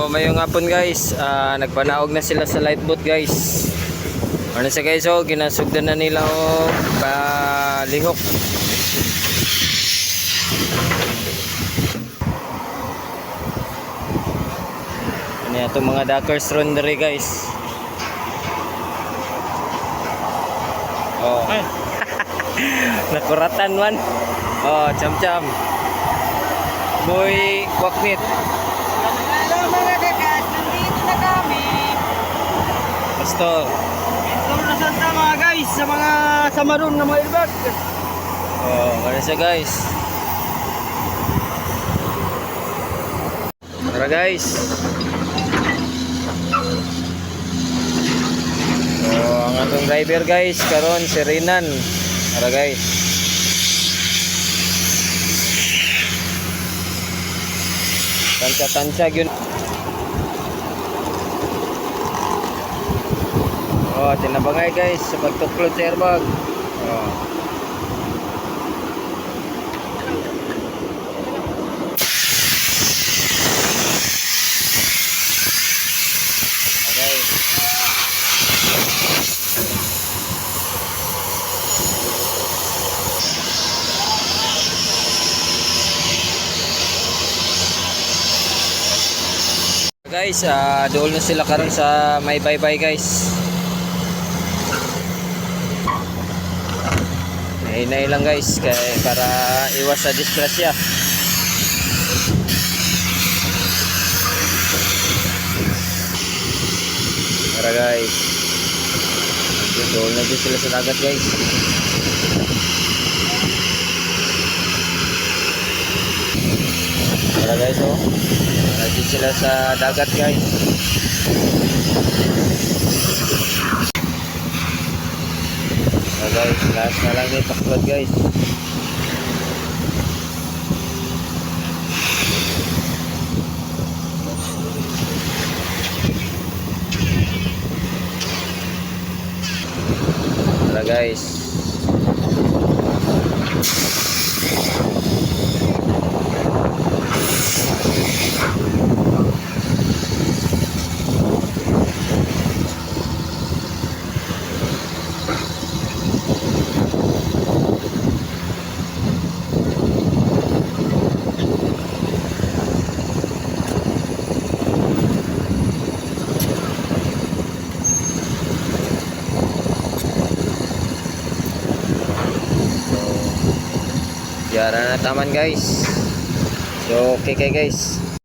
So mayong hapon guys, nagpanaog na sila sa light boat guys. Ano sa guys, oh, ginasugdan na nila o palihok. Ano yan itong mga dockers rondery guys. Oh. Nakuratan man. Oh, cham-cham. Boy, kwaknit. Hello mga kagas, nandito na kami. Pastor. Ito na Santa mga guys, sa mga samaron na mga irbag. Oh, ano siya guys. Tara guys. So, ang atong driver guys, karon si Renan. Tara guys. Tansya-tansya yun. Oh, tinabangay guys sa pagtuklod sa airbag. Oh. Okay. Guys, doon na sila karon sa may bye-bye guys. Hinay lang guys para iwas sa disgrasya. Tara guys. Doon na din sila sa dagat guys. Tara guys, oh. Nandito sila sa dagat guys. So guys, last na lang yung paklod guys. Tara guys. Yara na taman guys. So okay guys.